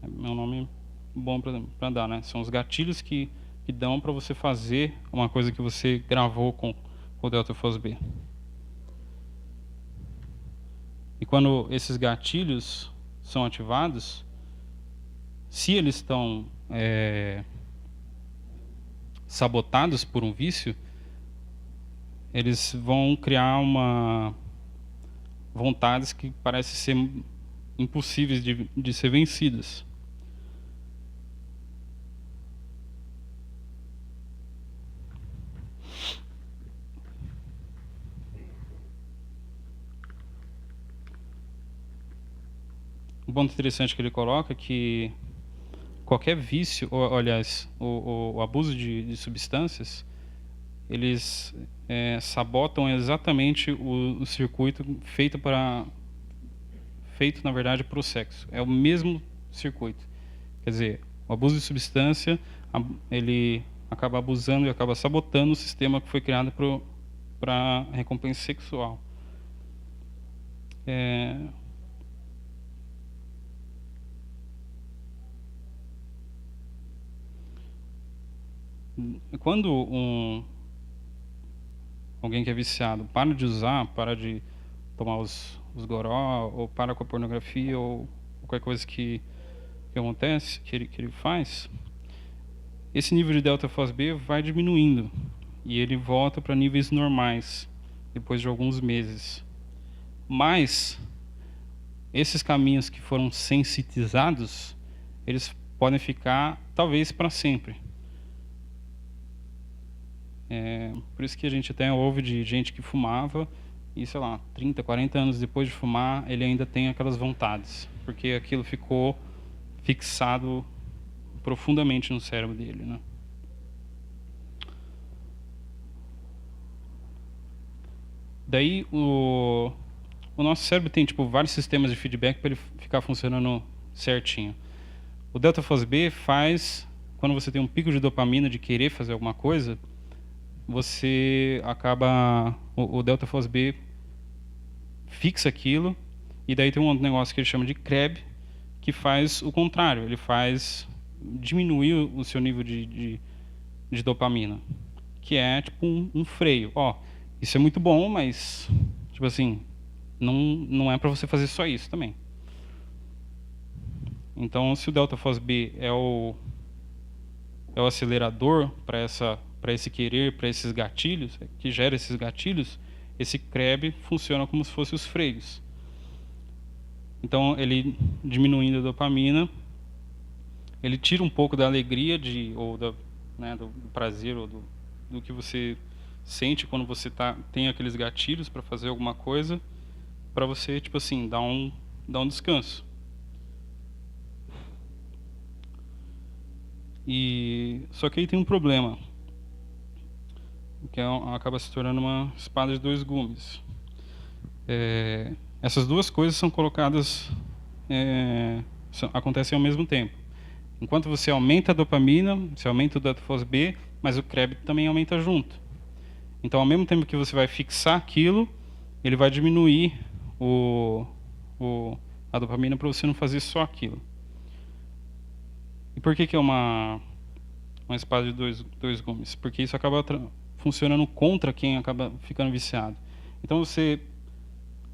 é um nome bom para dar, né? São os gatilhos que dão para você fazer uma coisa que você gravou com o delta FOSB. E quando esses gatilhos são ativados, se eles estão sabotados por um vício, eles vão criar vontades que parecem ser impossíveis de ser vencidas. um ponto interessante que ele coloca é que qualquer vício, ou, aliás, o abuso de substâncias, eles sabotam exatamente o circuito feito na verdade para o sexo. É o mesmo circuito. Quer dizer, o abuso de substância, ele acaba abusando e acaba sabotando o sistema que foi criado para recompensa sexual. Quando alguém que é viciado para de usar, para de tomar os goró, ou para com a pornografia, ou qualquer coisa que acontece, que ele faz, esse nível de delta-FOSB vai diminuindo e ele volta para níveis normais depois de alguns meses. Mas esses caminhos que foram sensitizados, eles podem ficar talvez para sempre. Por isso que a gente até ouve de gente que fumava e, sei lá, 30, 40 anos depois de fumar, ele ainda tem aquelas vontades, porque aquilo ficou fixado profundamente no cérebro dele, né? Daí o nosso cérebro tem tipo vários sistemas de feedback para ele ficar funcionando certinho. O delta-FOSB faz quando você tem um pico de dopamina de querer fazer alguma coisa, você acaba o delta-FOSB fixa aquilo, e daí tem um outro negócio que ele chama de CREB, que faz o contrário, ele faz diminuir o seu nível de dopamina, que é tipo um freio. Isso é muito bom, mas tipo assim, não é para você fazer só isso também. Então, se o delta-FOSB é o acelerador para esse querer, para esses gatilhos, que gera esses gatilhos, esse CREB funciona como se fossem os freios. Então, ele diminuindo a dopamina, ele tira um pouco da alegria do prazer, ou do que você sente quando você tem aqueles gatilhos para fazer alguma coisa, para você, tipo assim, dar um descanso. Só que aí tem um problema, que acaba se tornando uma espada de dois gumes. Essas duas coisas são colocadas, acontecem ao mesmo tempo. Enquanto você aumenta a dopamina, você aumenta o delta-FOSB, mas o CREB também aumenta junto. Então, ao mesmo tempo que você vai fixar aquilo, ele vai diminuir a dopamina para você não fazer só aquilo. E por que é uma espada de dois gumes? Porque isso acaba funcionando contra quem acaba ficando viciado. Então você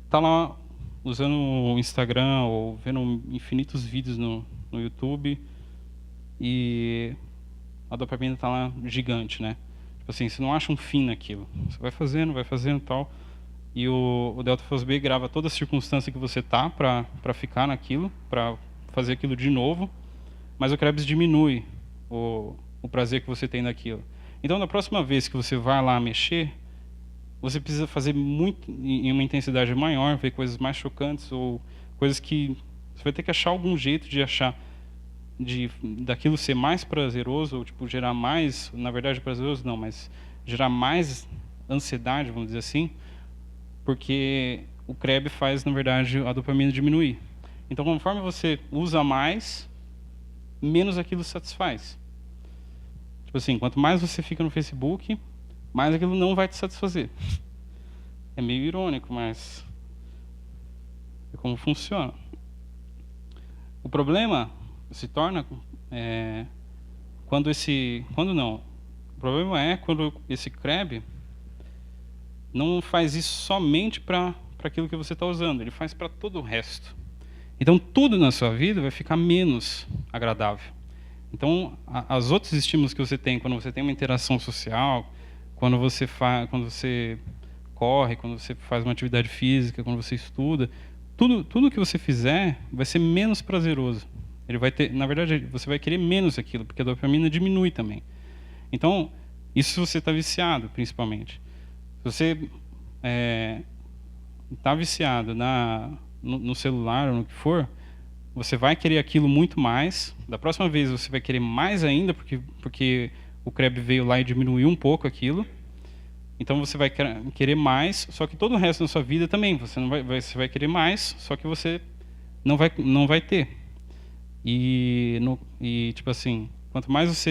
está lá usando o Instagram ou vendo infinitos vídeos no YouTube e a dopamina está lá gigante, né? Tipo assim, você não acha um fim naquilo. Você vai fazendo e tal. E o delta-FOSB grava toda a circunstância que você tá para ficar naquilo, para fazer aquilo de novo. Mas o Krebs diminui o prazer que você tem naquilo. Então, na próxima vez que você vai lá mexer, você precisa fazer muito em uma intensidade maior, ver coisas mais chocantes ou coisas que você vai ter que achar algum jeito de achar daquilo ser mais prazeroso, ou tipo gerar mais, na verdade prazeroso não, mas gerar mais ansiedade, vamos dizer assim, porque o CREB faz, na verdade, a dopamina diminuir. Então, conforme você usa mais, menos aquilo satisfaz. Tipo assim, quanto mais você fica no Facebook, mais aquilo não vai te satisfazer. É meio irônico, mas é como funciona. O problema se torna quando o problema é quando esse CREB não faz isso somente para aquilo que você está usando, ele faz para todo o resto. Então, tudo na sua vida vai ficar menos agradável. Então, os outros estímulos que você tem, quando você tem uma interação social, quando você corre, quando você faz uma atividade física, quando você estuda, tudo que você fizer vai ser menos prazeroso. Ele vai ter, na verdade, você vai querer menos aquilo, porque a dopamina diminui também. Então, isso se você está viciado, principalmente. Se você está viciado no celular ou no que for, você vai querer aquilo muito mais. Da próxima vez você vai querer mais ainda, porque o Krebs veio lá e diminuiu um pouco aquilo. Então você vai querer mais, só que todo o resto da sua vida também você vai querer mais, só que você não vai ter. E tipo assim, quanto mais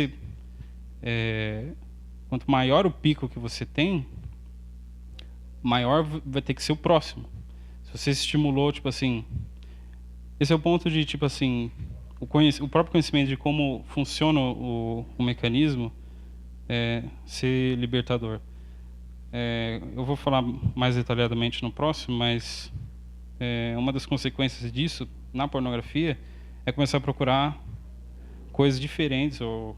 quanto maior o pico que você tem, maior vai ter que ser o próximo. Se você se estimulou, tipo assim, esse é o ponto de, tipo assim, o próprio conhecimento de como funciona o mecanismo ser libertador. Eu vou falar mais detalhadamente no próximo, mas uma das consequências disso na pornografia é começar a procurar coisas diferentes ou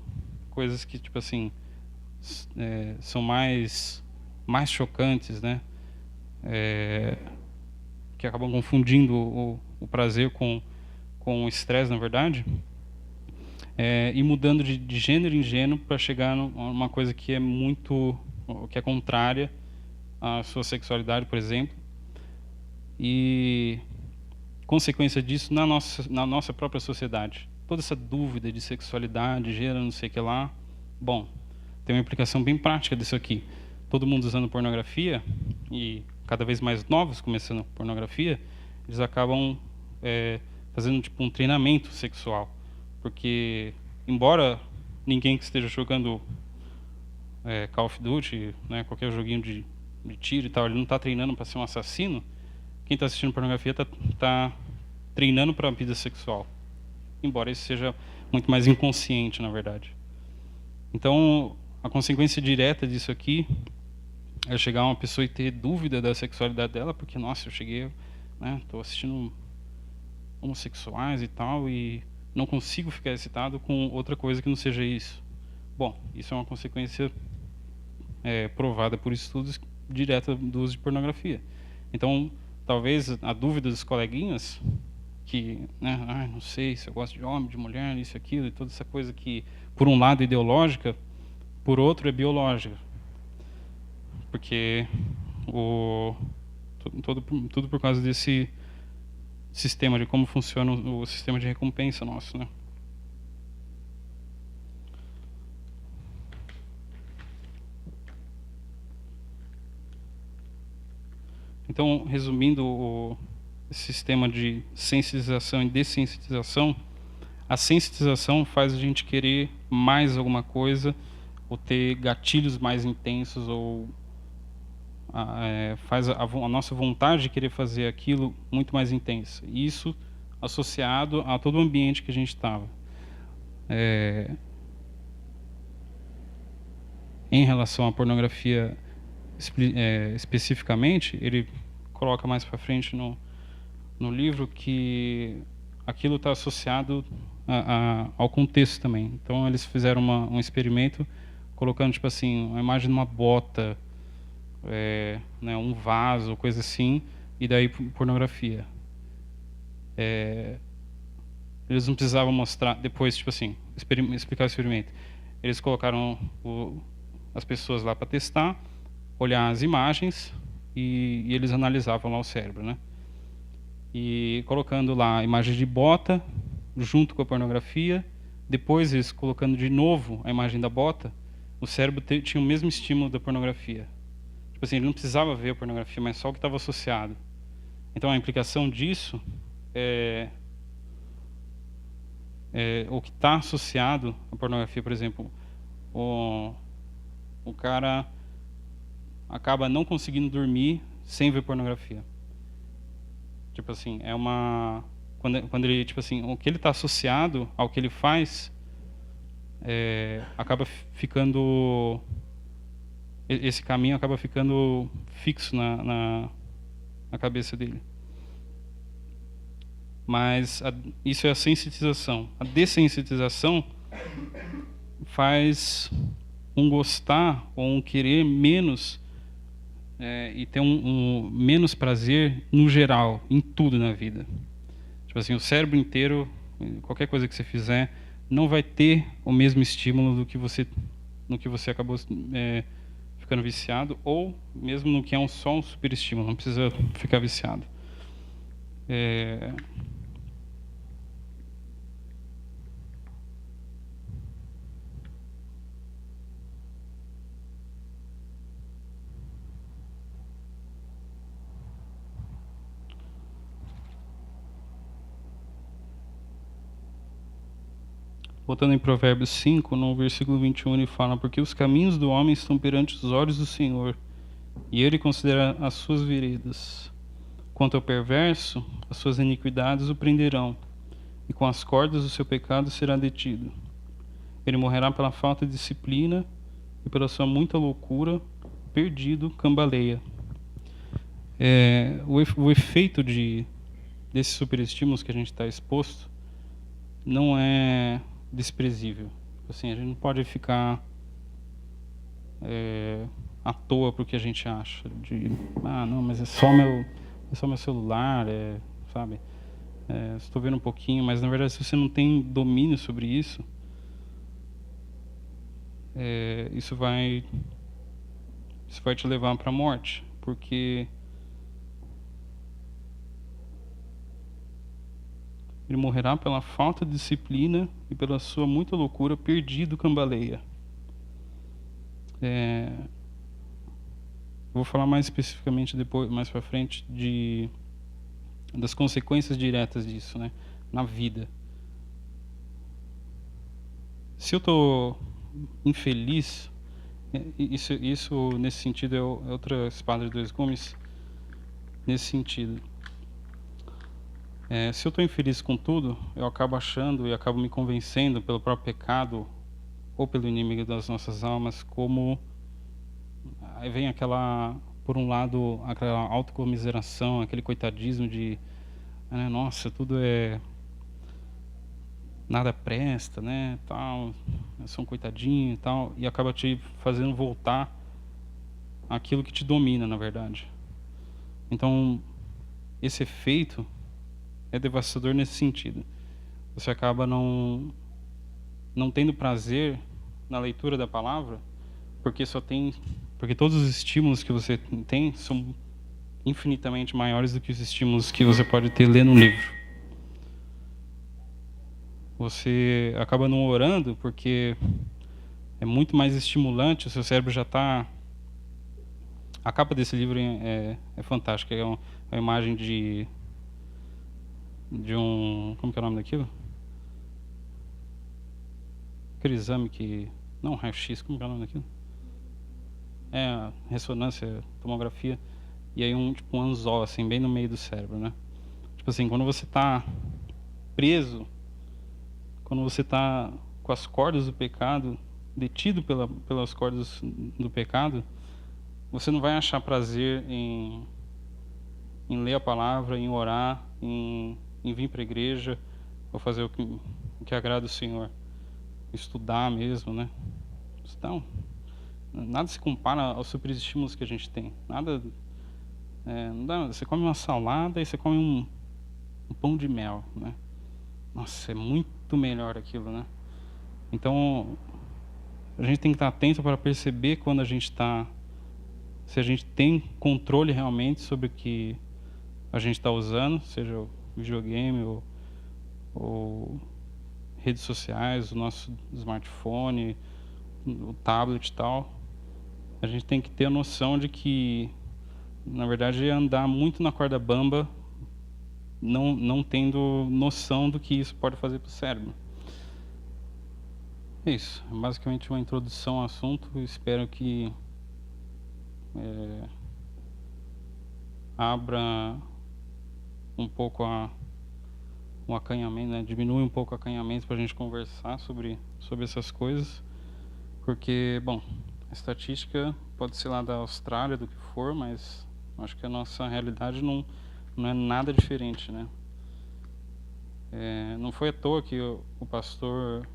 coisas que, tipo assim, são mais chocantes, né? Que acabam confundindo o prazer com o estresse, na verdade. E mudando de gênero em gênero para chegar numa coisa que é contrária à sua sexualidade, por exemplo. E consequência disso na nossa própria sociedade. Toda essa dúvida de sexualidade, gênero, não sei o que lá. Bom, tem uma implicação bem prática disso aqui. Todo mundo usando pornografia, e cada vez mais novos começando pornografia, eles acabam fazendo tipo um treinamento sexual. Porque, embora ninguém que esteja jogando Call of Duty, né, qualquer joguinho de tiro e tal, ele não está treinando para ser um assassino, quem está assistindo pornografia está treinando para a vida sexual. Embora isso seja muito mais inconsciente, na verdade. Então, a consequência direta disso aqui é chegar uma pessoa e ter dúvida da sexualidade dela, porque, nossa, eu cheguei, né, estou assistindo homossexuais e tal, e não consigo ficar excitado com outra coisa que não seja isso. Bom, isso é uma consequência provada por estudos direta do uso de pornografia. Então, talvez a dúvida dos coleguinhas, que, né, não sei se eu gosto de homem, de mulher, isso, aquilo, e toda essa coisa que, por um lado, é ideológica, por outro, é biológica. Porque tudo por causa desse sistema, de como funciona o sistema de recompensa nosso, né? Então, resumindo o sistema de sensibilização e dessensitização, a sensitização faz a gente querer mais alguma coisa, ou ter gatilhos mais intensos, ou faz a nossa vontade de querer fazer aquilo muito mais intensa. Isso associado a todo o ambiente que a gente estava. Em relação à pornografia especificamente, ele coloca mais para frente no livro que aquilo está associado ao contexto também. Então eles fizeram um experimento colocando, tipo assim, uma imagem de uma bota, né, um vaso, coisa assim, e daí pornografia. Eles não precisavam mostrar depois, tipo assim, explicar o experimento. Eles colocaram as pessoas lá para testar, olhar as imagens e eles analisavam lá o cérebro, né? E colocando lá a imagem de bota junto com a pornografia, depois eles colocando de novo a imagem da bota, o cérebro tinha o mesmo estímulo da pornografia. Tipo assim, ele não precisava ver a pornografia, mas só o que estava associado. Então a implicação disso o que está associado à pornografia, por exemplo, o cara acaba não conseguindo dormir sem ver pornografia. Tipo assim, quando ele, tipo assim, o que ele está associado ao que ele faz, acaba ficando, esse caminho acaba ficando fixo na cabeça dele. Mas isso é a sensitização. A dessensitização faz um gostar ou um querer menos e ter um menos prazer no geral, em tudo na vida. Tipo assim, o cérebro inteiro, qualquer coisa que você fizer, não vai ter o mesmo estímulo no que você acabou ficando viciado, ou mesmo no que é só um superestímulo, não precisa ficar viciado. Voltando em Provérbios 5, no versículo 21, ele fala: porque os caminhos do homem estão perante os olhos do Senhor, e ele considera as suas veredas. Quanto ao perverso, as suas iniquidades o prenderão, e com as cordas do seu pecado será detido. Ele morrerá pela falta de disciplina, e pela sua muita loucura, perdido, cambaleia. O efeito desses superestímulos que a gente está exposto não é desprezível. Assim, a gente não pode ficar à toa porque a gente acha não, mas é só meu celular, sabe? Estou vendo um pouquinho, mas na verdade, se você não tem domínio sobre isso, isso vai te levar para a morte, porque ele morrerá pela falta de disciplina e pela sua muita loucura, perdido, cambaleia. Vou falar mais especificamente depois, mais para frente, das consequências diretas disso, né, na vida. Se eu estou infeliz, isso nesse sentido é outra espada de dois gumes. Nesse sentido, se eu estou infeliz com tudo, eu acabo achando e acabo me convencendo pelo próprio pecado ou pelo inimigo das nossas almas, como aí vem por um lado, aquela autocomiseração, aquele coitadismo de nossa, nada presta, né, tal, eu sou um coitadinho e tal, e acaba te fazendo voltar àquilo que te domina, na verdade. Então, esse efeito é devastador nesse sentido. Você acaba não tendo prazer na leitura da palavra, porque todos os estímulos que você tem são infinitamente maiores do que os estímulos que você pode ter lendo um livro. Você acaba não orando porque é muito mais estimulante, o seu cérebro já está... A capa desse livro é fantástica, é uma imagem de um... Como que é o nome daquilo? Aquele exame que... Não, raio-x, como que é o nome daquilo? Ressonância, tomografia, e aí um anzol, assim, bem no meio do cérebro, né? Tipo assim, quando você está preso, quando você está com as cordas do pecado, detido pelas cordas do pecado, você não vai achar prazer em ler a palavra, em orar, em vir para a igreja, ou fazer o que agrada o Senhor. Estudar mesmo, né? Então, nada se compara aos superestímulos que a gente tem. Nada... não dá, você come uma salada e você come um pão de mel, né? Nossa, é muito melhor aquilo, né? Então, a gente tem que estar atento para perceber quando se a gente tem controle realmente sobre o que a gente está usando, seja o videogame ou redes sociais, o nosso smartphone, o tablet e tal. A gente tem que ter a noção de que, na verdade, é andar muito na corda bamba, não tendo noção do que isso pode fazer para o cérebro. É isso, é basicamente uma introdução ao assunto. Eu espero que abra um pouco o acanhamento, né? Diminui um pouco o acanhamento para a gente conversar sobre essas coisas, porque, bom, a estatística pode ser lá da Austrália, do que for, mas acho que a nossa realidade não é nada diferente, né? Não foi à toa que o pastor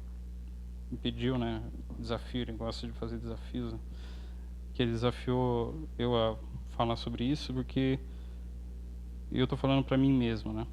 me pediu, né, desafio, ele gosta de fazer desafios, né? Que ele desafiou eu a falar sobre isso, porque eu estou falando para mim mesmo, né?